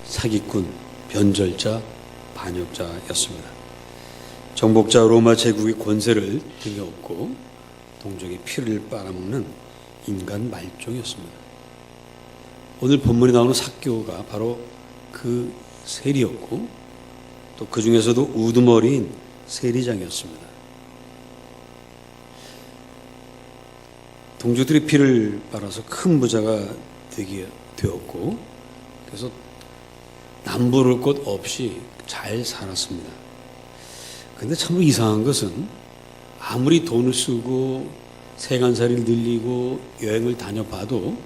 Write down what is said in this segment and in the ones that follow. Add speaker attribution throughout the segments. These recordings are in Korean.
Speaker 1: 사기꾼, 변절자, 반역자였습니다. 정복자 로마 제국의 권세를 등에 업고 동족의 피를 빨아먹는 인간 말종이었습니다. 오늘 본문에 나오는 삭개오가 바로 그 세리였고 또 그 중에서도 우두머리인 세리장이었습니다. 동족들의 피를 빨아서 큰 부자가 되게 되었고 그래서 남부를 곳 없이 잘 살았습니다. 그런데 참 이상한 것은 아무리 돈을 쓰고 세간살이를 늘리고 여행을 다녀봐도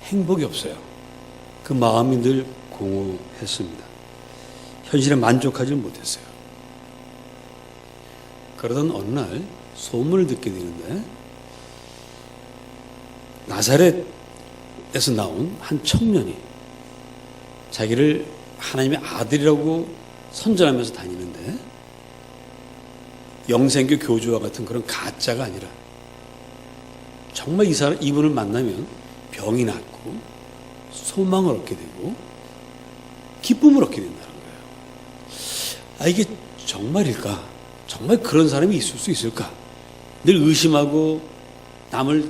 Speaker 1: 행복이 없어요. 그 마음이 늘 공허했습니다. 현실에 만족하지 못했어요. 그러던 어느 날 소문을 듣게 되는데 나사렛에서 나온 한 청년이 자기를 하나님의 아들이라고 선전하면서 다니는데 영생교 교주와 같은 그런 가짜가 아니라 정말 이분을 만나면 병이 낫고 소망을 얻게 되고 기쁨을 얻게 된다는 거예요. 이게 정말일까? 정말 그런 사람이 있을 수 있을까? 늘 의심하고 남을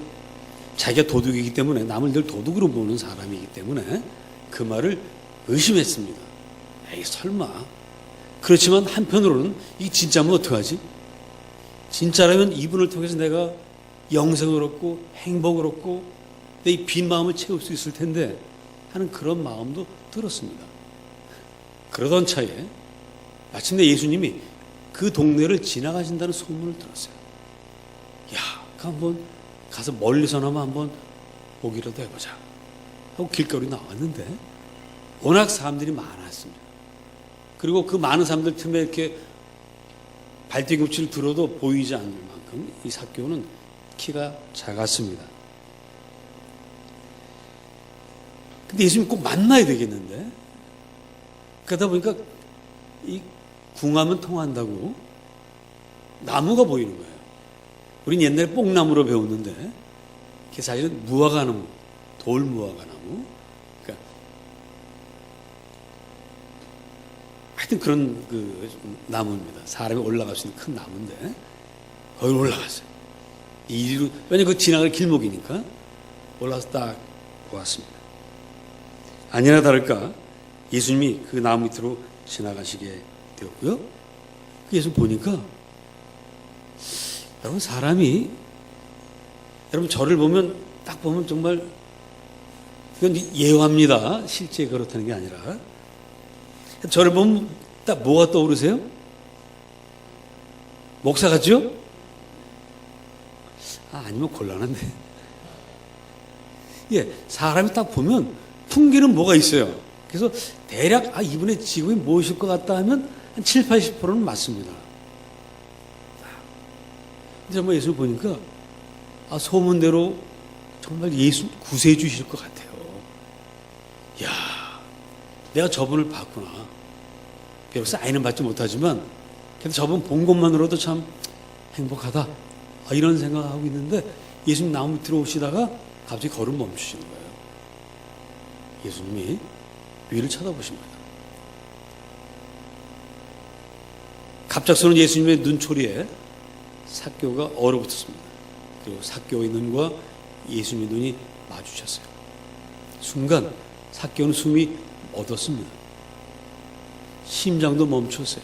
Speaker 1: 자기가 도둑이기 때문에 남을 늘 도둑으로 보는 사람이기 때문에 그 말을 의심했습니다. 에이 설마. 그렇지만 한편으로는 이게 진짜면 어떡하지? 진짜라면 이분을 통해서 내가 영생을 얻고 행복을 얻고 내 이 빈 마음을 채울 수 있을 텐데 하는 그런 마음도 들었습니다. 그러던 차에 마침내 예수님이 그 동네를 지나가신다는 소문을 들었어요. 한번 가서 멀리서나마 한번 보기라도 해보자 하고 길거리 나왔는데 워낙 사람들이 많았습니다. 그리고 그 많은 사람들 틈에 이렇게 발뒤꿈치를 들어도 보이지 않을 만큼 이 삭개오는 키가 작았습니다. 근데 예수님 꼭 만나야 되겠는데 그러다 보니까 이 궁하면 통한다고 나무가 보이는 거예요. 우린 옛날에 뽕나무로 배웠는데 그게 사실은 무화과나무, 돌무화과나무. 그러니까 하여튼 그런 그 나무입니다. 사람이 올라갈 수 있는 큰 나무인데 거기 올라갔어요. 이리로 왜냐면 그 지나갈 길목이니까 올라가서 딱 보았습니다. 아니나 다를까 예수님이 그 나무 밑으로 지나가시게 되었고요. 예수 보니까 여러분 사람이 여러분 저를 보면 딱 보면 정말 이건 예화입니다. 실제 그렇다는 게 아니라 저를 보면 딱 뭐가 떠오르세요? 목사 같죠? 아니면 곤란한데. 사람이 딱 보면 풍기는 뭐가 있어요. 그래서 대략 이분의 직업이 무엇일 것 같다 하면 한 7, 80%는 맞습니다. 정말 예수를 보니까 소문대로 정말 예수 구세해 주실 것 같아요. 내가 저분을 봤구나. 비록 사인은 받지 못하지만 그래도 저분 본 것만으로도 참 행복하다. 이런 생각하고 있는데 예수님 나무 밑으로 오시다가 갑자기 걸음 멈추시는 거예요. 예수님이 위를 쳐다보십니다. 갑작스러운 예수님의 눈초리에 삭개오가 얼어붙었습니다. 그리고 삭개오의 눈과 예수님의 눈이 마주쳤어요. 순간 삭개오는 숨이 멎었습니다. 심장도 멈췄어요.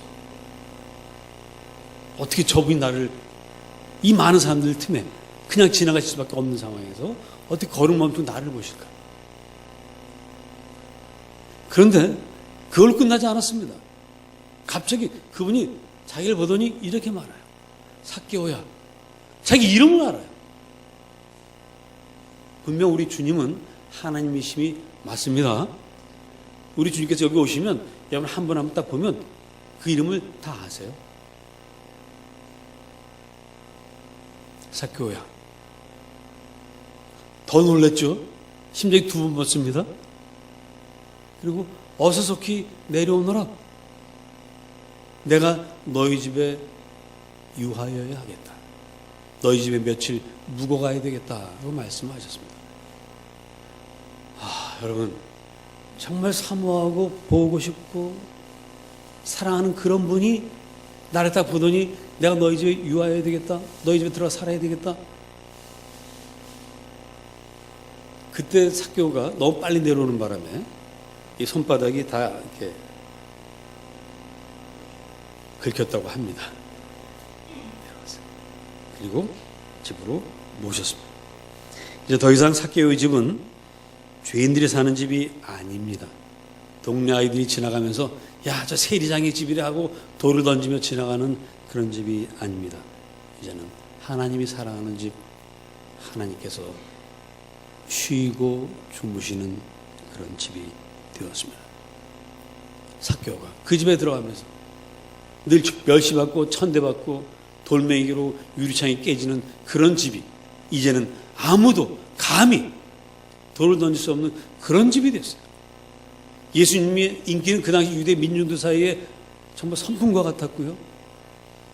Speaker 1: 어떻게 저분이 나를 이 많은 사람들 틈에 그냥 지나가실 수밖에 없는 상황에서 어떻게 걸음 멈추고 나를 보실까? 그런데 그걸 끝나지 않았습니다. 갑자기 그분이 자기를 보더니 이렇게 말해요. 삭개오야. 자기 이름을 알아요. 분명 우리 주님은 하나님이심이 맞습니다. 우리 주님께서 여기 오시면 여러분 한 분 한 분 딱 보면 그 이름을 다 아세요. 삭개오야. 더 놀랬죠? 심장이 두 번 멎습니다. 그리고 어서 속히 내려오너라. 내가 너희 집에 유하여야 하겠다. 너희 집에 며칠 묵어가야 되겠다고 말씀하셨습니다. 여러분 정말 사모하고 보고 싶고 사랑하는 그런 분이 나를 딱 보더니 내가 너희 집에 유하여야 되겠다, 너희 집에 들어가 살아야 되겠다. 그때 삭개오가 너무 빨리 내려오는 바람에 이 손바닥이 다 이렇게 긁혔다고 합니다. 그리고 집으로 모셨습니다. 이제 더 이상 삭개오의 집은 죄인들이 사는 집이 아닙니다. 동네 아이들이 지나가면서 야, 저 세리장의 집이래 하고 돌을 던지며 지나가는 그런 집이 아닙니다. 이제는 하나님이 사랑하는 집, 하나님께서 쉬고 주무시는 그런 집이 되었습니다. 삭개오가 그 집에 들어가면서 늘 멸시받고 천대받고 돌멩이로 유리창이 깨지는 그런 집이 이제는 아무도 감히 돌을 던질 수 없는 그런 집이 됐어요. 예수님의 인기는 그 당시 유대 민중들 사이에 정말 선풍과 같았고요.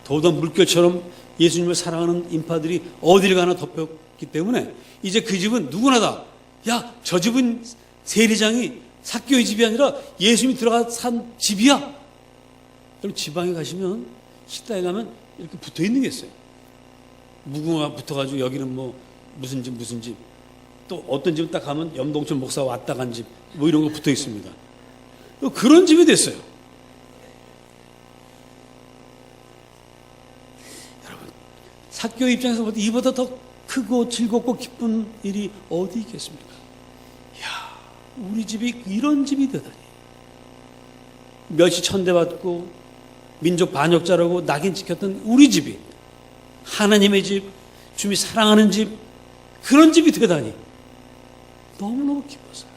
Speaker 1: 더욱더 물결처럼 예수님을 사랑하는 인파들이 어딜 가나 덮였기 때문에 이제 그 집은 누구나 다, 야, 저 집은 세리장이 삭개오의 집이 아니라 예수님이 들어가 산 집이야. 그럼 지방에 가시면 식당에 가면 이렇게 붙어 있는 게 있어요. 무궁화 붙어가지고 여기는 뭐 무슨 집, 또 어떤 집은 딱 가면 염동철 목사 왔다 간 집, 뭐 이런 거 붙어 있습니다. 그런 집이 됐어요. 여러분, 삭개오 입장에서 볼 때 이보다 더 크고 즐겁고 기쁜 일이 어디 있겠습니까? 이야, 우리 집이 이런 집이 되다니. 멸시 천대받고 민족 반역자라고 낙인 찍혔던 우리 집이 하나님의 집, 주님이 사랑하는 집, 그런 집이 되다니 너무너무 기뻤어요.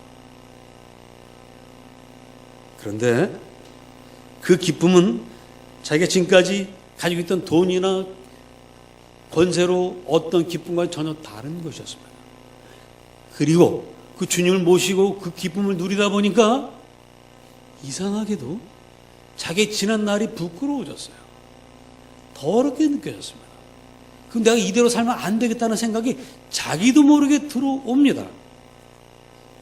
Speaker 1: 그런데 그 기쁨은 자기가 지금까지 가지고 있던 돈이나 권세로 어떤 기쁨과 전혀 다른 것이었습니다. 그리고 그 주님을 모시고 그 기쁨을 누리다 보니까 이상하게도 자기의 지난 날이 부끄러워졌어요. 더럽게 느껴졌습니다. 그럼 내가 이대로 살면 안 되겠다는 생각이 자기도 모르게 들어옵니다.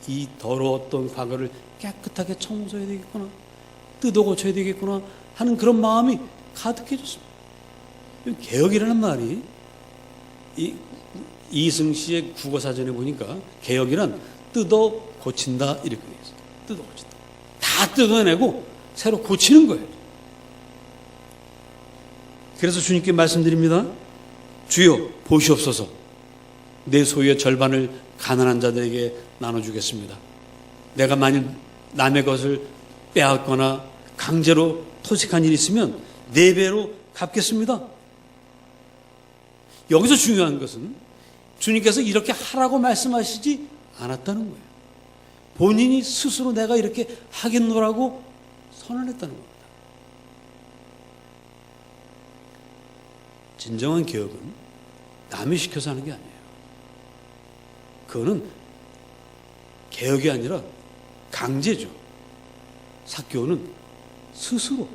Speaker 1: 이 더러웠던 과거를 깨끗하게 청소해야 되겠구나, 뜯어 고쳐야 되겠구나 하는 그런 마음이 가득해졌습니다. 개혁이라는 말이 이승 씨의 국어사전에 보니까 개혁이란 뜯어 고친다 이렇게 되어 있어요. 뜯어 고친다. 다 뜯어내고 새로 고치는 거예요. 그래서 주님께 말씀드립니다. 주여 보시옵소서, 내 소유의 절반을 가난한 자들에게 나눠주겠습니다. 내가 만일 남의 것을 빼앗거나 강제로 토식한 일이 있으면 4배로 갚겠습니다. 여기서 중요한 것은 주님께서 이렇게 하라고 말씀하시지 않았다는 거예요. 본인이 스스로 내가 이렇게 하겠노라고 선언했다는 겁니다. 진정한 개혁은 남이 시켜서 하는 게 아니에요. 그거는 개혁이 아니라 강제죠. 삭개오는 스스로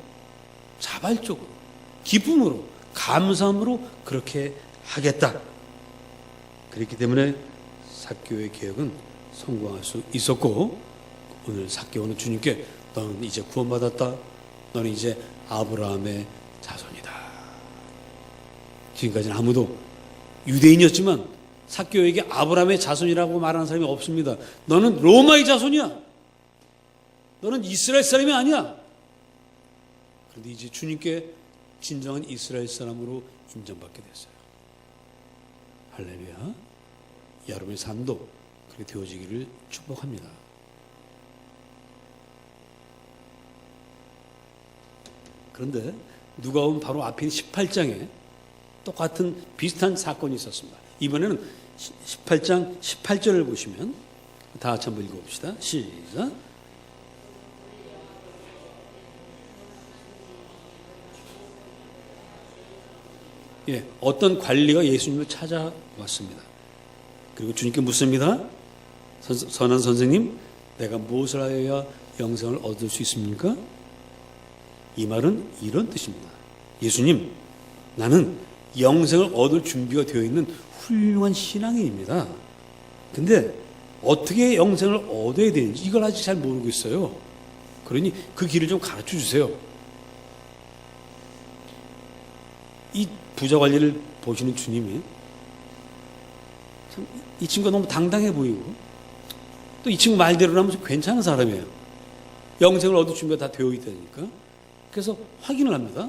Speaker 1: 자발적으로 기쁨으로 감사함으로 그렇게 하겠다. 그렇기 때문에 삭개오의 개혁은 성공할 수 있었고, 오늘 삭개오는 주님께 너는 이제 구원받았다. 너는 이제 아브라함의 자손이다. 지금까지는 아무도 유대인이었지만 삭개오에게 아브라함의 자손이라고 말하는 사람이 없습니다. 너는 로마의 자손이야. 너는 이스라엘 사람이 아니야. 그런데 이제 주님께 진정한 이스라엘 사람으로 인정받게 됐어요. 할렐루야. 여러분의 삶도 그렇게 되어지기를 축복합니다. 그런데 누가복음 바로 앞에 18장에 똑같은 비슷한 사건이 있었습니다. 이번에는 18장 18절을 보시면 다 같이 한번 읽어봅시다. 시작. 예, 어떤 관리가 예수님을 찾아왔습니다. 그리고 주님께 묻습니다. 선한 선생님, 내가 무엇을 하여야 영생을 얻을 수 있습니까? 이 말은 이런 뜻입니다. 예수님, 나는 영생을 얻을 준비가 되어 있는 훌륭한 신앙인입니다. 근데 어떻게 영생을 얻어야 되는지 이걸 아직 잘 모르고 있어요. 그러니 그 길을 좀 가르쳐 주세요. 이 부자 관리를 보시는 주님이 참 이 친구가 너무 당당해 보이고 또 이 친구 말대로라면 괜찮은 사람이에요. 영생을 얻을 준비가 다 되어 있다니까. 그래서 확인을 합니다.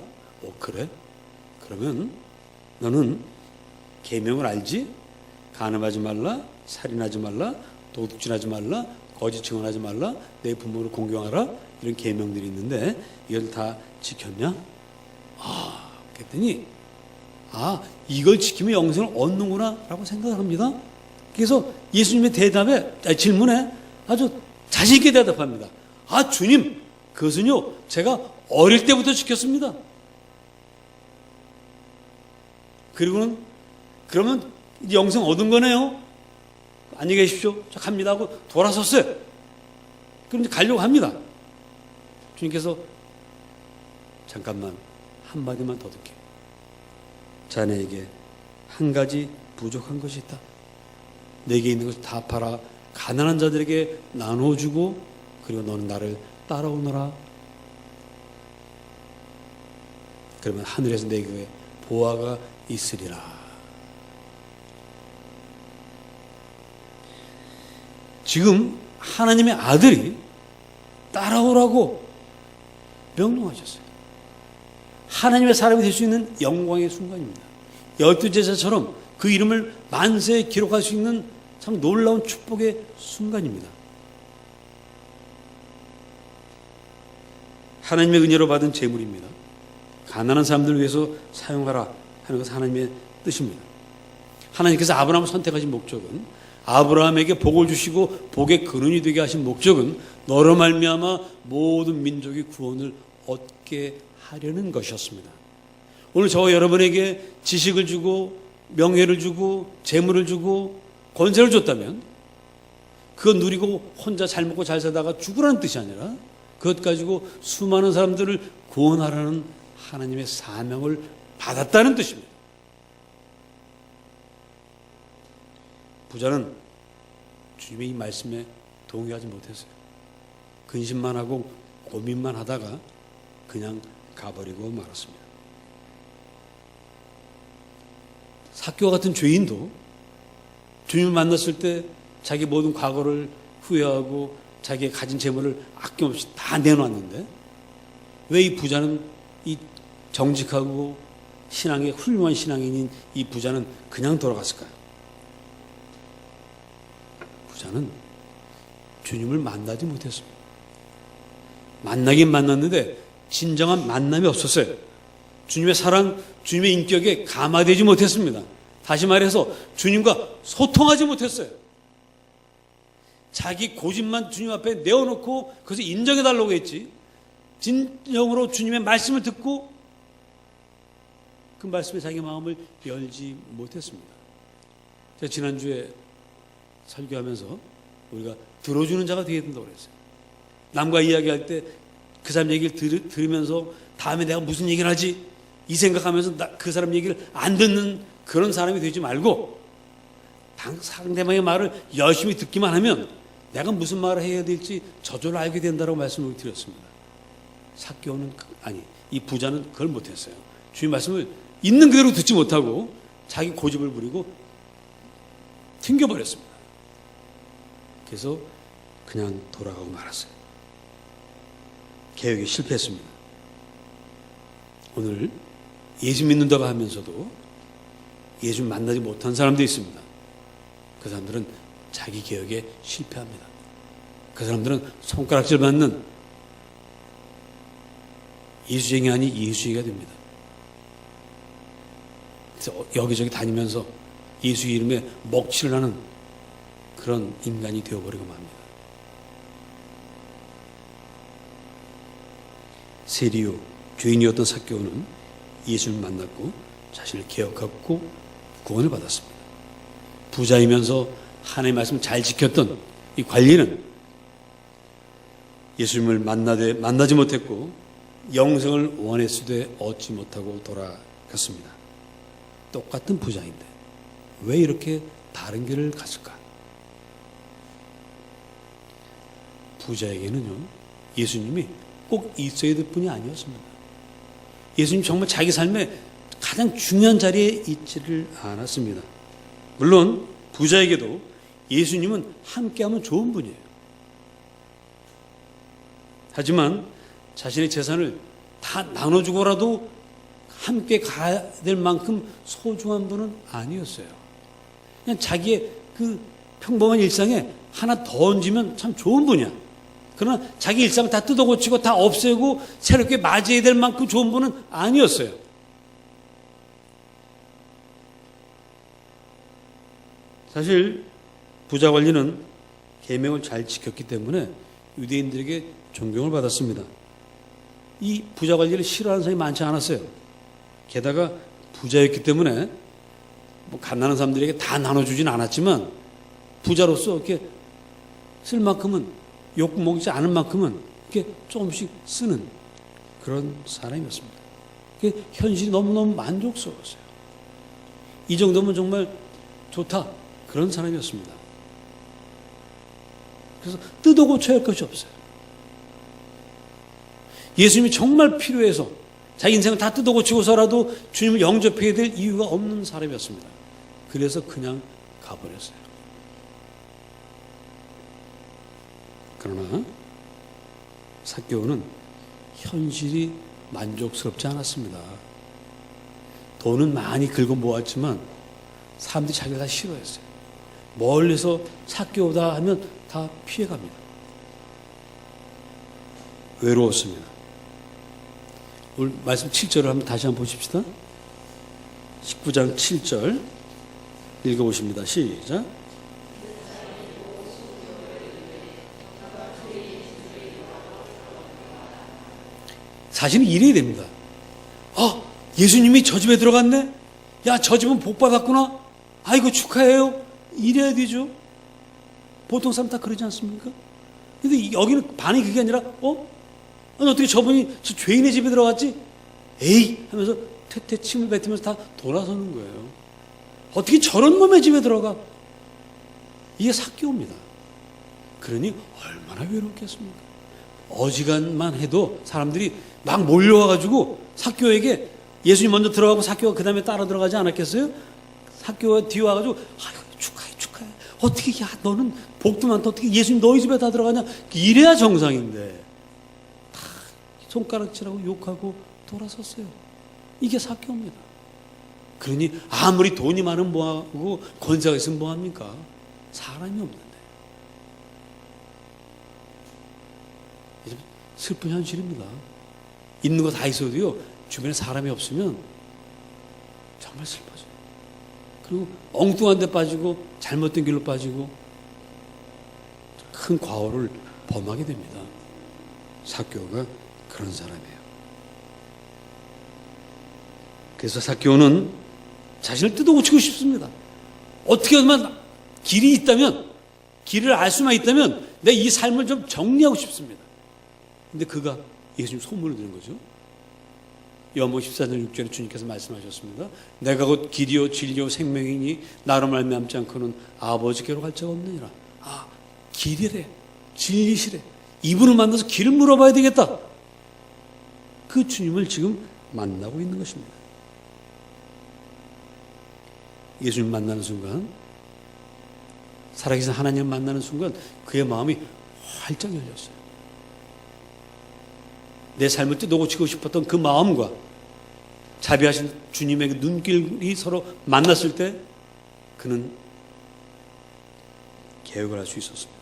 Speaker 1: 그래? 그러면 너는 계명을 알지? 간음하지 말라, 살인하지 말라, 도둑질하지 말라, 거짓 증언하지 말라, 내 부모를 공경하라, 이런 계명들이 있는데 이걸 다 지켰냐? 그랬더니 이걸 지키면 영생을 얻는구나 라고 생각을 합니다. 그래서 예수님의 질문에 아주 자신 있게 대답합니다. 주님, 그것은요 제가 어릴 때부터 지켰습니다. 그리고는 그러면 이제 영생 얻은 거네요. 안녕히 계십시오. 자, 갑니다 하고 돌아섰어요. 그럼 이제 가려고 합니다. 주님께서 잠깐만 한마디만 더 듣게. 자네에게 한 가지 부족한 것이 있다. 내게 있는 것을 다 팔아 가난한 자들에게 나눠주고 그리고 너는 나를 따라오너라. 그러면 하늘에서 내게 보화가 있으리라. 지금 하나님의 아들이 따라오라고 명령하셨어요. 하나님의 사람이 될 수 있는 영광의 순간입니다. 12제자처럼 그 이름을 만세에 기록할 수 있는 참 놀라운 축복의 순간입니다. 하나님의 은혜로 받은 재물입니다. 가난한 사람들을 위해서 사용하라 하는 것은 하나님의 뜻입니다. 하나님께서 아브라함을 선택하신 목적은 아브라함에게 복을 주시고 복의 근원이 되게 하신 목적은 너로 말미암아 모든 민족이 구원을 얻게 하려는 것이었습니다. 오늘 저와 여러분에게 지식을 주고 명예를 주고 재물을 주고 권세를 줬다면 그거 누리고 혼자 잘 먹고 잘 살다가 죽으라는 뜻이 아니라 그것 가지고 수많은 사람들을 구원하라는 하나님의 사명을 받았다는 뜻입니다. 부자는 주님의 이 말씀에 동의하지 못했어요. 근심만 하고 고민만 하다가 그냥 가버리고 말았습니다. 삭개와 같은 죄인도 주님을 만났을 때 자기 모든 과거를 후회하고 자기의 가진 재물을 아낌없이 다 내놓았는데 왜 이 부자는 이 정직하고 신앙의 훌륭한 신앙인인 이 부자는 그냥 돌아갔을까요? 부자는 주님을 만나지 못했습니다. 만나긴 만났는데 진정한 만남이 없었어요. 주님의 사랑, 주님의 인격에 감화되지 못했습니다. 다시 말해서 주님과 소통하지 못했어요. 자기 고집만 주님 앞에 내어놓고 그것을 인정해달라고 했지 진정으로 주님의 말씀을 듣고 그 말씀에 자기 마음을 열지 못했습니다. 제가 지난주에 설교하면서 우리가 들어주는 자가 되어야 된다고 그랬어요. 남과 이야기할 때 그 사람 얘기를 들으면서 다음에 내가 무슨 얘기를 하지? 이 생각하면서 그 사람 얘기를 안 듣는 그런 사람이 되지 말고 상대방의 말을 열심히 듣기만 하면 내가 무슨 말을 해야 될지 저절로 알게 된다고 말씀을 드렸습니다. 삭개오는 이 부자는 그걸 못했어요. 주님 말씀을 있는 그대로 듣지 못하고 자기 고집을 부리고 튕겨버렸습니다. 그래서 그냥 돌아가고 말았어요. 개혁에 실패했습니다. 오늘 예수 믿는다고 하면서도 예수 만나지 못한 사람도 있습니다. 그 사람들은 자기 개혁에 실패합니다. 그 사람들은 손가락질 받는 예수쟁이 아닌 예수쟁이가 됩니다. 그래서 여기저기 다니면서 예수 이름에 먹칠을 하는 그런 인간이 되어버리고 맙니다. 세리요 죄인이었던 삭개오는 예수를 만났고 자신을 개혁하고 구원을 받았습니다. 부자이면서 하나님의 말씀을 잘 지켰던 이 관리는 예수님을 만나지 못했고 영생을 원했으되 얻지 못하고 돌아갔습니다. 똑같은 부자인데 왜 이렇게 다른 길을 갔을까? 부자에게는요, 예수님이 꼭 있어야 될 뿐이 아니었습니다. 예수님 정말 자기 삶의 가장 중요한 자리에 있지를 않았습니다. 물론 부자에게도 예수님은 함께하면 좋은 분이에요. 하지만 자신의 재산을 다 나눠주고라도 함께 가야 될 만큼 소중한 분은 아니었어요. 그냥 자기의 그 평범한 일상에 하나 더 얹으면 참 좋은 분이야. 그러나 자기 일상을 다 뜯어고치고 다 없애고 새롭게 맞이해야 될 만큼 좋은 분은 아니었어요. 사실 부자 관리는 계명을 잘 지켰기 때문에 유대인들에게 존경을 받았습니다. 이 부자 관리를 싫어하는 사람이 많지 않았어요. 게다가 부자였기 때문에 뭐 가난한 사람들에게 다 나눠주진 않았지만 부자로서 이렇게 쓸 만큼은 욕 먹지 않을 만큼은 이렇게 조금씩 쓰는 그런 사람이었습니다. 현실이 너무너무 만족스러웠어요. 이 정도면 정말 좋다, 그런 사람이었습니다. 그래서 뜯어 고쳐야 할 것이 없어요. 예수님이 정말 필요해서 자기 인생을 다 뜯어 고치고서라도 주님을 영접해야 될 이유가 없는 사람이었습니다. 그래서 그냥 가버렸어요. 그러나 삭개오는 현실이 만족스럽지 않았습니다. 돈은 많이 긁어 모았지만 사람들이 자기를 다 싫어했어요. 멀리서 삭개오다 하면 다 피해갑니다. 외로웠습니다. 오늘 말씀 7절을 한번 다시 한번 보십시다. 19장 7절 읽어보십니다. 시작. 자신이 이래야 됩니다. 예수님이 저 집에 들어갔네? 야, 저 집은 복 받았구나? 아이고, 축하해요. 이래야 되죠. 보통 사람 다 그러지 않습니까? 근데 여기는 반이 그게 아니라, 아니, 어떻게 저분이 저 죄인의 집에 들어갔지? 에이! 하면서 퇴퇴 침을 뱉으면서 다 돌아서는 거예요. 어떻게 저런 놈의 집에 들어가? 이게 삭개오입니다. 그러니 얼마나 외롭겠습니까? 어지간만 해도 사람들이 막 몰려와가지고 삭개오에게 예수님 먼저 들어가고 삭개오가 그 다음에 따라 들어가지 않았겠어요? 삭개오가 뒤에 와가지고 축하해. 어떻게 야 너는 복도 많다. 어떻게 예수님 너희 집에 다 들어가냐? 이래야 정상인데 다 손가락질하고 욕하고 돌아섰어요. 이게 삭개오입니다. 그러니 아무리 돈이 많으면 뭐하고 권세가 있으면 뭐합니까? 사람이 없는데. 슬픈 현실입니다. 있는 거 다 있어도요, 주변에 사람이 없으면 정말 슬퍼져요. 그리고 엉뚱한 데 빠지고 잘못된 길로 빠지고 큰 과오를 범하게 됩니다. 삭개오가 그런 사람이에요. 그래서 삭개오는 자신을 뜯어고치고 싶습니다. 어떻게 하면 길이 있다면, 길을 알 수만 있다면 내 이 삶을 좀 정리하고 싶습니다. 근데 그가 예수님 소문을 들은 거죠. 요한복음 14장 6절에 주님께서 말씀하셨습니다. 내가 곧 길이요 진리요 생명이니 나로 말미암지 않고는 아버지께로 갈 자가 없느니라. 길이래, 진리시래. 이분을 만나서 길을 물어봐야 되겠다. 그 주님을 지금 만나고 있는 것입니다. 예수님 만나는 순간, 살아계신 하나님을 만나는 순간 그의 마음이 활짝 열렸어요. 내 삶을 뜯어고치고 싶었던 그 마음과 자비하신 주님의 눈길이 서로 만났을 때 그는 개혁을 할 수 있었습니다.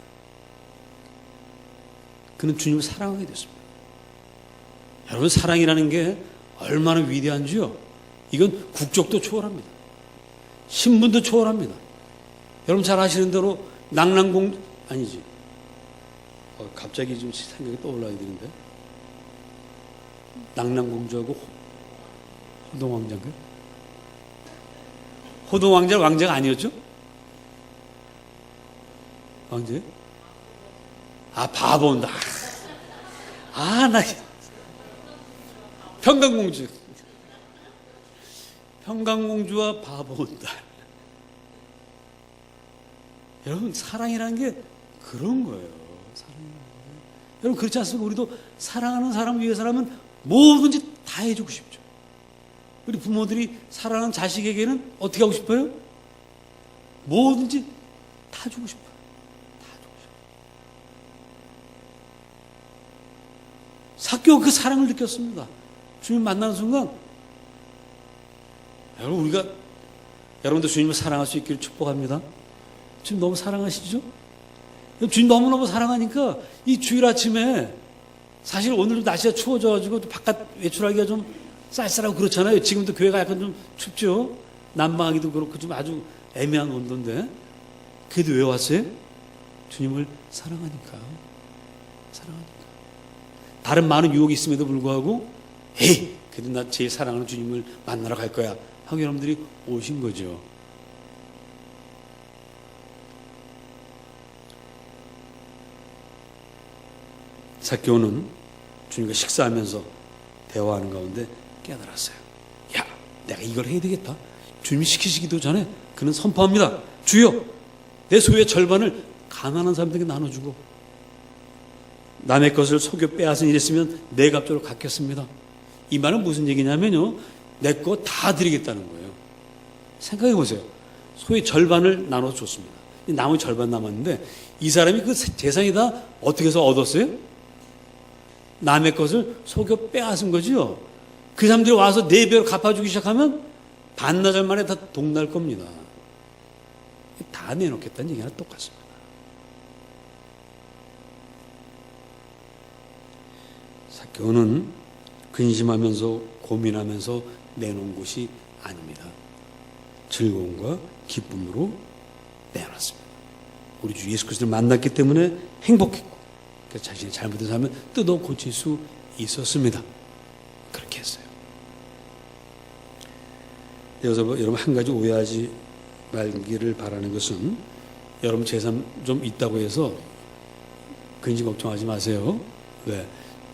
Speaker 1: 그는 주님을 사랑하게 됐습니다. 여러분, 사랑이라는 게 얼마나 위대한지요. 이건 국적도 초월합니다. 신분도 초월합니다. 여러분 잘 아시는 대로 갑자기 좀 생각이 떠올라야 되는데, 낙랑공주하고 호동왕자인가요? 호동왕자는 왕자가 아니었죠? 왕자예요? 바보 온다. 나 평강공주. 평강공주와 바보 온다. 여러분, 사랑이라는 게 그런 거예요. 사랑이라는 게. 여러분 그렇지 않습니까? 우리도 사랑하는 사람을 위해서라면 뭐든지 다 해주고 싶죠. 우리 부모들이 사랑하는 자식에게는 어떻게 하고 싶어요? 뭐든지 다 주고 싶어요. 다 주고 싶어요. 삭개오 그 사랑을 느꼈습니다. 주님 만나는 순간 여러분도 주님을 사랑할 수 있기를 축복합니다. 주님 너무 사랑하시죠? 주님 너무너무 사랑하니까 이 주일 아침에 사실 오늘도 날씨가 추워져가지고 바깥 외출하기가 좀 쌀쌀하고 그렇잖아요. 지금도 교회가 약간 좀 춥죠? 난방하기도 그렇고 좀 아주 애매한 온도인데 그래도 왜 왔어요? 주님을 사랑하니까. 다른 많은 유혹이 있음에도 불구하고 에이 그래도 나 제일 사랑하는 주님을 만나러 갈 거야 하고 여러분들이 오신 거죠. 삭개오는 주님과 식사하면서 대화하는 가운데 깨달았어요. 야, 내가 이걸 해야 되겠다. 주님이 시키시기도 전에 그는 선포합니다. 주여, 내 소유의 절반을 가난한 사람들에게 나눠주고 남의 것을 속여 빼앗은 일 있으면 내 값조로 갚겠습니다. 이 말은 무슨 얘기냐면요, 내 거 다 드리겠다는 거예요. 생각해 보세요. 소유의 절반을 나눠줬습니다. 나머지 절반 남았는데 이 사람이 그 재산이 다 어떻게 해서 얻었어요? 남의 것을 속여 빼앗은 거지요. 그 사람들이 와서 4배로 갚아주기 시작하면 반나절 만에 다 동날 겁니다. 다 내놓겠다는 얘기랑 똑같습니다. 삭개오는 근심하면서 고민하면서 내놓은 것이 아닙니다. 즐거움과 기쁨으로 내놨습니다. 우리 주 예수 그리스도를 만났기 때문에 행복했고 그래서 자신의 잘못된 삶을 뜯어 고칠 수 있었습니다. 그렇게 했어요. 여기서 여러분 한 가지 오해하지 말기를 바라는 것은 여러분 재산 좀 있다고 해서 근심 걱정하지 마세요. 왜?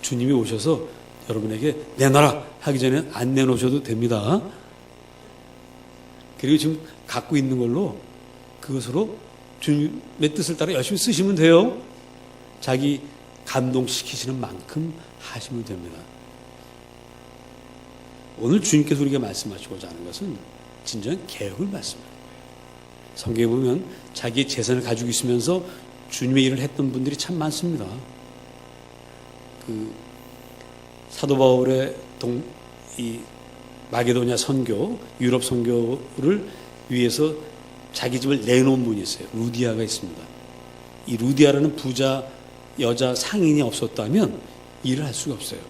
Speaker 1: 주님이 오셔서 여러분에게 내놔라 하기 전에 안 내놓으셔도 됩니다. 그리고 지금 갖고 있는 걸로 그것으로 주님의 뜻을 따라 열심히 쓰시면 돼요. 자기 감동시키시는 만큼 하시면 됩니다. 오늘 주님께서 우리에게 말씀하시고자 하는 것은 진정한 개혁을 말씀합니다. 성경에 보면 자기의 재산을 가지고 있으면서 주님의 일을 했던 분들이 참 많습니다. 사도 바울의 이 마게도냐 선교, 유럽 선교를 위해서 자기 집을 내놓은 분이 있어요. 루디아가 있습니다. 이 루디아라는 부자 여자 상인이 없었다면 일을 할 수가 없어요.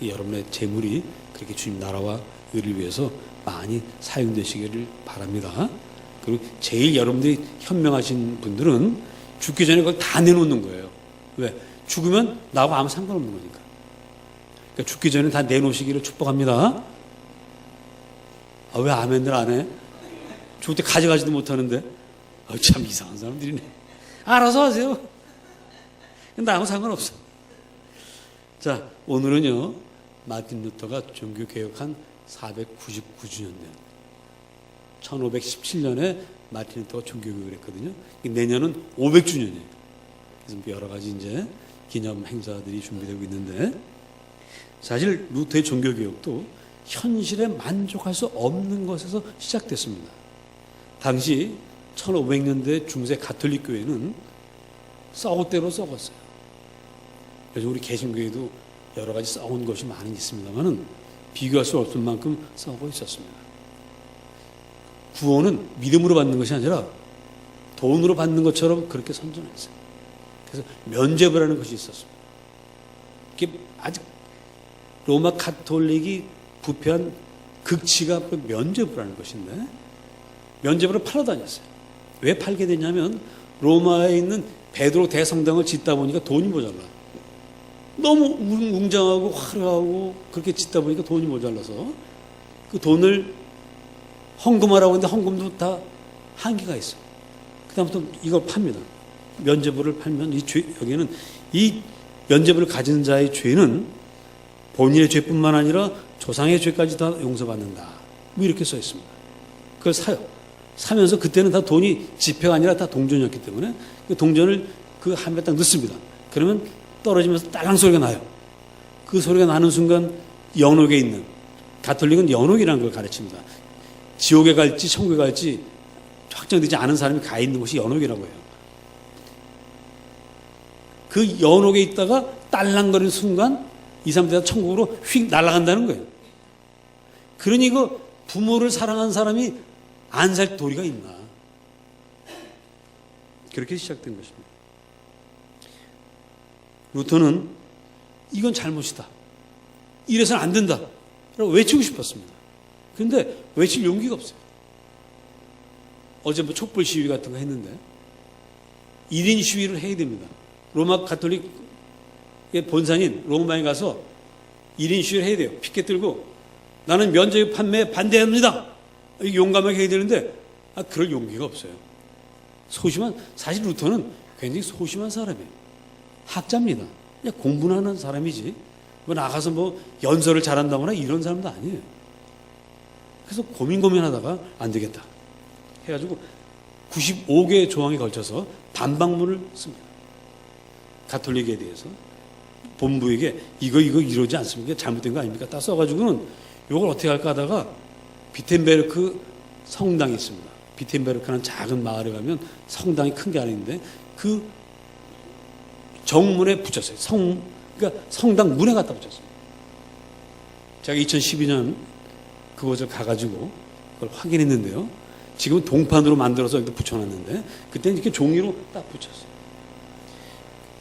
Speaker 1: 여러분의 재물이 그렇게 주님 나라와 의를 위해서 많이 사용되시기를 바랍니다. 그리고 제일 여러분들이 현명하신 분들은 죽기 전에 그걸 다 내놓는 거예요. 왜? 죽으면 나하고 아무 상관없는 거니까. 그러니까 죽기 전에 다 내놓으시기를 축복합니다. 왜 아멘들 안 해? 죽을 때 가져가지도 못하는데. 참 이상한 사람들이네. 알아서 하세요. 나하고 상관없어. 자, 오늘은요, 마틴 루터가 종교개혁한 499주년 1517년에 마틴 루터가 종교개혁을 했거든요. 내년은 500주년이에요. 그래서 여러 가지 이제 기념 행사들이 준비되고 있는데, 사실 루터의 종교개혁도 현실에 만족할 수 없는 것에서 시작됐습니다. 당시 1500년대 중세 가톨릭 교회는 썩을 대로 썩었어요. 그래서 우리 개신교회도 여러 가지 썩은 것이 많이 있습니다만은 비교할 수 없을 만큼 썩어 있었습니다. 구원은 믿음으로 받는 것이 아니라 돈으로 받는 것처럼 그렇게 선전했어요. 그래서 면죄부라는 것이 있었습니다. 이게 아직 로마 가톨릭이 부패한 극치가 면죄부라는 것인데 면죄부를 팔아 다녔어요. 왜 팔게 됐냐면 로마에 있는 베드로 대성당을 짓다 보니까 돈이 모자라. 너무 웅장하고 화려하고 그렇게 짓다 보니까 돈이 모자라서 그 돈을 헌금하라고 했는데 헌금도 다 한계가 있어. 그다음부터 이걸 팝니다. 면죄부를 팔면 여기는 이 면죄부를 가진 자의 죄는 본인의 죄뿐만 아니라 조상의 죄까지 다 용서받는다. 뭐 이렇게 써 있습니다. 그걸 사요. 사면서 그때는 다 돈이 지폐가 아니라 다 동전이었기 때문에 그 동전을 그 한 배 딱 넣습니다. 그러면 떨어지면서 딸랑 소리가 나요. 그 소리가 나는 순간 연옥에 있는, 가톨릭은 연옥이라는 걸 가르칩니다. 지옥에 갈지 천국에 갈지 확정되지 않은 사람이 가 있는 곳이 연옥이라고 해요. 그 연옥에 있다가 딸랑거리는 순간 이 사람들이 천국으로 휙 날아간다는 거예요. 그러니 그 부모를 사랑하는 사람이 안 살 도리가 있나. 그렇게 시작된 것입니다. 루터는 이건 잘못이다, 이래서는 안 된다 라고 외치고 싶었습니다. 그런데 외칠 용기가 없어요. 어제 뭐 촛불 시위 같은 거 했는데 1인 시위를 해야 됩니다. 로마 가톨릭의 본산인 로마에 가서 1인 시위를 해야 돼요. 피켓 들고 나는 면죄 판매에 반대합니다, 용감하게 해야 되는데 그럴 용기가 없어요. 사실 루터는 굉장히 소심한 사람이에요. 학자입니다. 그냥 공부는 하는 사람이지 뭐 나가서 뭐 연설을 잘한다거나 이런 사람도 아니에요. 그래서 고민하다가 안 되겠다 해가지고 95개의 조항에 걸쳐서 반박문을 씁니다. 가톨릭에 대해서 본부에게 이거 이러지 않습니까? 잘못된 거 아닙니까? 딱 써가지고는 이걸 어떻게 할까 하다가 비텐베르크 성당이 있습니다. 비텐베르크는 작은 마을에 가면 성당이 큰 게 아닌데 그 정문에 붙였어요. 그러니까 성당 문에 갖다 붙였어요. 제가 2012년 그곳을 가가지고 그걸 확인했는데요. 지금은 동판으로 만들어서 여기 붙여놨는데 그때는 이렇게 종이로 딱 붙였어요.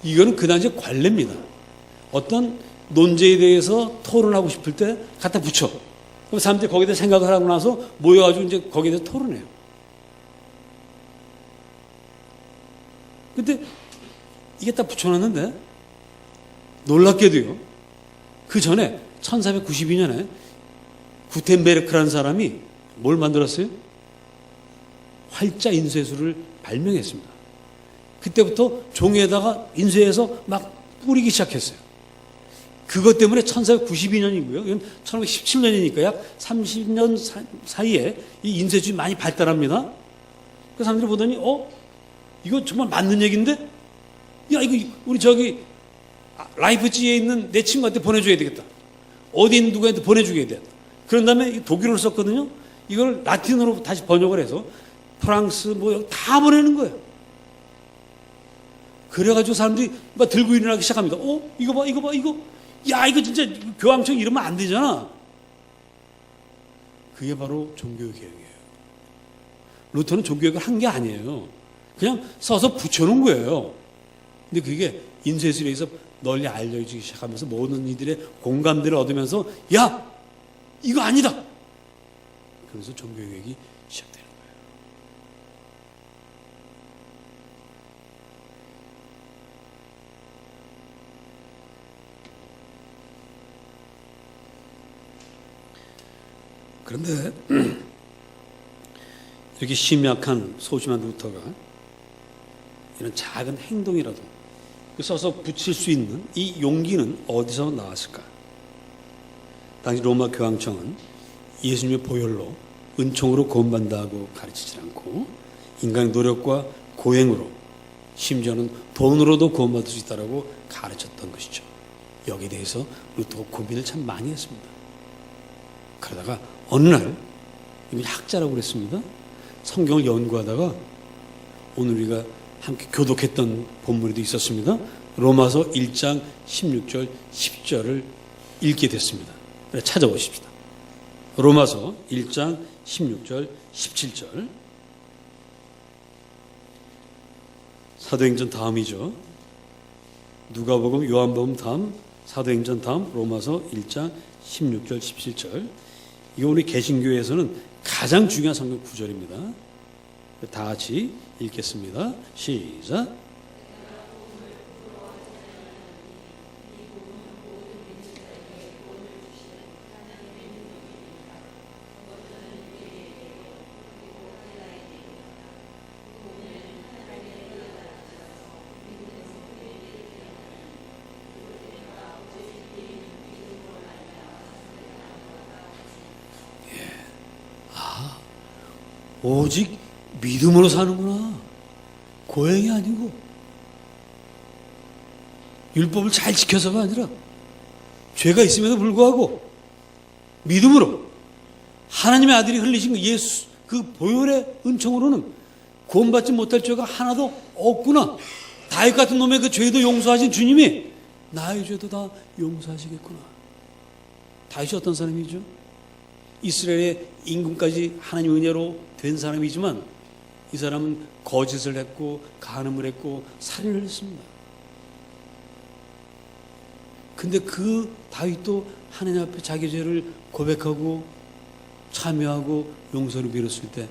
Speaker 1: 이거는 그 당시에 관례입니다. 어떤 논제에 대해서 토론하고 싶을 때 갖다 붙여. 그럼 사람들이 거기에 대해서 생각을 하고 나서 모여가지고 이제 거기에 대해서 토론해요. 근데 이게 딱 붙여놨는데 놀랍게도요, 그 전에 1492년에 구텐베르크라는 사람이 뭘 만들었어요? 활자 인쇄술을 발명했습니다. 그때부터 종이에다가 인쇄해서 막 뿌리기 시작했어요. 그것 때문에 1492년이고요. 이건 1517년이니까 약 30년 사이에 이 인쇄술이 많이 발달합니다. 그 사람들이 보더니 이거 정말 맞는 얘기인데? 야, 이거 우리 저기 라이프지에 있는 내 친구한테 보내줘야 되겠다. 어디 있는 누구한테 보내주게 돼야 돼. 그런 다음에 독일어를 썼거든요. 이걸 라틴어로 다시 번역을 해서 프랑스 뭐 다 보내는 거예요. 그래가지고 사람들이 막 들고 일어나기 시작합니다. 이거 봐. 야, 이거 진짜 교황청 이러면 안 되잖아. 그게 바로 종교개혁이에요. 루터는 종교개혁을 한 게 아니에요. 그냥 써서 붙여놓은 거예요. 근데 그게 인쇄술에 의해서 널리 알려지기 시작하면서 모든 이들의 공감대를 얻으면서 야, 이거 아니다. 그래서 종교개혁이 시작되는 거예요. 그런데 이렇게 심약한 소심한 루터가 이런 작은 행동이라도 써서 붙일 수 있는 이 용기는 어디서 나왔을까? 당시 로마 교황청은 예수님의 보혈로 은총으로 구원받는다고 가르치지 않고 인간의 노력과 고행으로 심지어는 돈으로도 구원받을 수 있다고 가르쳤던 것이죠. 여기에 대해서 루터가 고민을 참 많이 했습니다. 그러다가 어느 날, 이분이 학자라고 그랬습니다. 성경을 연구하다가 오늘 우리가 함께 교독했던 본문에도 있었습니다. 로마서 1장 16절 10절을 읽게 됐습니다. 찾아보십시다. 로마서 1장 16절 17절. 사도행전 다음이죠. 누가복음, 요한복음 다음, 사도행전 다음, 로마서 1장 16절 17절. 이거 우리 개신교에서는 가장 중요한 성경 구절입니다. 다 같이 읽겠습니다. 시작. 오직 믿음으로 사는구나. 고행이 아니고. 율법을 잘 지켜서가 아니라 죄가 있음에도 불구하고 믿음으로 하나님의 아들이 흘리신 그 예수, 그 보혈의 은총으로는 구원받지 못할 죄가 하나도 없구나. 다윗 같은 놈의 그 죄도 용서하신 주님이 나의 죄도 다 용서하시겠구나. 다윗이 어떤 사람이죠? 이스라엘의 임금까지 하나님 은혜로 된 사람이지만 이 사람은 거짓을 했고 간음을 했고 살인을 했습니다. 근데 그 다윗도 하나님 앞에 자기 죄를 고백하고 참여하고 용서를 빌었을 때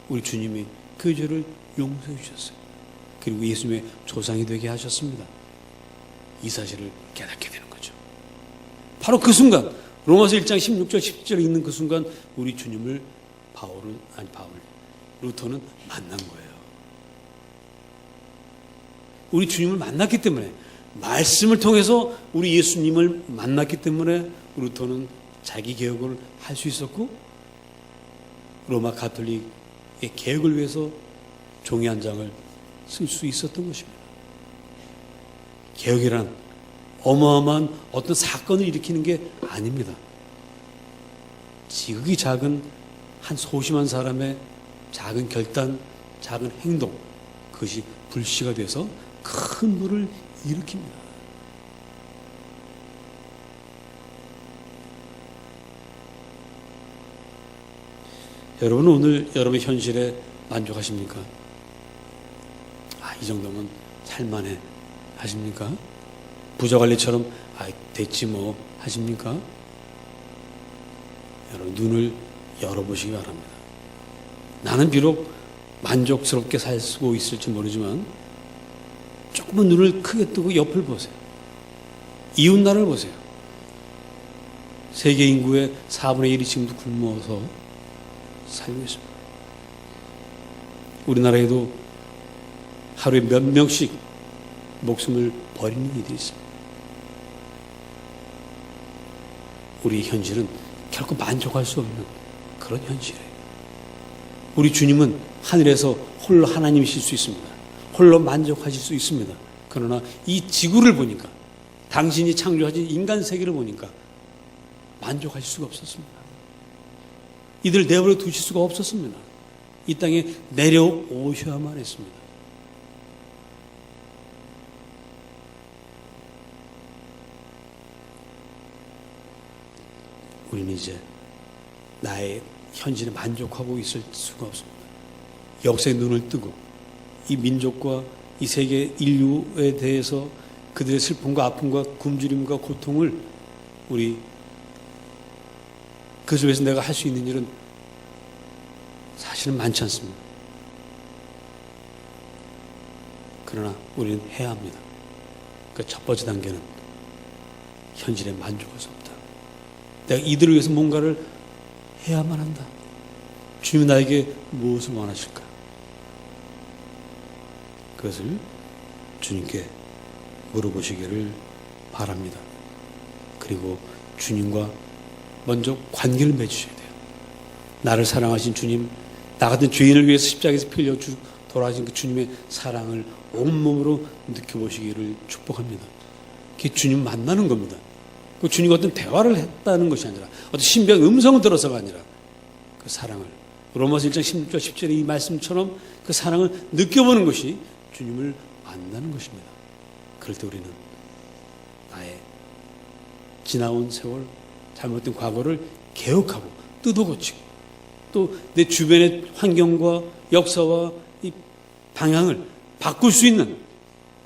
Speaker 1: 우리 주님이 그 죄를 용서해 주셨어요. 그리고 예수님의 조상이 되게 하셨습니다. 이 사실을 깨닫게 되는 거죠. 바로 그 순간 로마서 1장 16절 17절에 있는 그 순간 우리 주님을 루터는 만난 거예요. 우리 주님을 만났기 때문에, 말씀을 통해서 우리 예수님을 만났기 때문에 루터는 자기 개혁을 할 수 있었고 로마 가톨릭의 개혁을 위해서 종이 한 장을 쓸 수 있었던 것입니다. 개혁이란 어마어마한 어떤 사건을 일으키는 게 아닙니다. 지극히 작은 한 소심한 사람의 작은 결단, 작은 행동, 그것이 불씨가 돼서 큰 불을 일으킵니다. 여러분은 오늘 여러분의 현실에 만족하십니까? 이 정도면 살만해 하십니까? 부자관리처럼 됐지 뭐 하십니까? 여러분 눈을 열어보시기 바랍니다. 나는 비록 만족스럽게 살고 있을지 모르지만 조금만 눈을 크게 뜨고 옆을 보세요. 이웃 나라를 보세요. 세계 인구의 4분의 1이 지금도 굶어서 살고 있습니다. 우리나라에도 하루에 몇 명씩 목숨을 버리는 이들이 있습니다. 우리의 현실은 결코 만족할 수 없는 그런 현실이에요. 우리 주님은 하늘에서 홀로 하나님이실 수 있습니다. 홀로 만족하실 수 있습니다. 그러나 이 지구를 보니까, 당신이 창조하신 인간 세계를 보니까 만족하실 수가 없었습니다. 이들 내버려 두실 수가 없었습니다. 이 땅에 내려오셔야만 했습니다. 우리는 이제 나의 현실에 만족하고 있을 수가 없습니다. 역사의 눈을 뜨고 이 민족과 이 세계 인류에 대해서 그들의 슬픔과 아픔과 굶주림과 고통을 우리 그 속에서 내가 할 수 있는 일은 사실은 많지 않습니다. 그러나 우리는 해야 합니다. 그 첫 번째 단계는 현실에 만족할 수 없다. 내가 이들을 위해서 뭔가를 해야만 한다. 주님이 나에게 무엇을 원하실까? 그것을 주님께 물어보시기를 바랍니다. 그리고 주님과 먼저 관계를 맺으셔야 돼요. 나를 사랑하신 주님, 나 같은 죄인을 위해서 십자가에서 피 흘려 돌아가신 그 주님의 사랑을 온몸으로 느껴보시기를 축복합니다. 그게 주님 만나는 겁니다. 그 주님과 어떤 대화를 했다는 것이 아니라, 어떤 신비한 음성을 들어서가 아니라 그 사랑을, 로마서 1장 16절 10절의 이 말씀처럼 그 사랑을 느껴보는 것이 주님을 만나는 것입니다. 그럴 때 우리는 나의 지나온 세월, 잘못된 과거를 개혁하고 뜯어고치고 또 내 주변의 환경과 역사와 이 방향을 바꿀 수 있는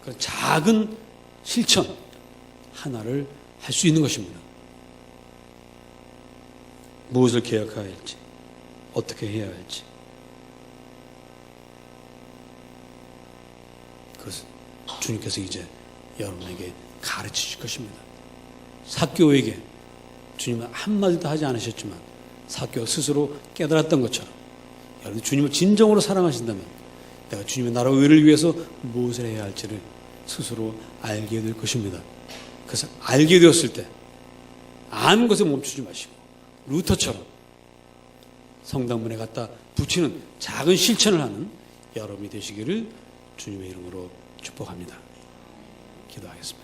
Speaker 1: 그런 작은 실천 하나를 할 수 있는 것입니다. 무엇을 개혁해야 할지, 어떻게 해야 할지, 그것은 주님께서 이제 여러분에게 가르치실 것입니다. 삭개오에게 주님은 한마디도 하지 않으셨지만 삭개오 스스로 깨달았던 것처럼 여러분 주님을 진정으로 사랑하신다면 내가 주님의 나라 의를 위해서 무엇을 해야 할지를 스스로 알게 될 것입니다. 그래서 알게 되었을 때 아는 것에 멈추지 마시고 루터처럼 성당문에 갖다 붙이는 작은 실천을 하는 여러분이 되시기를 주님의 이름으로 축복합니다. 기도하겠습니다.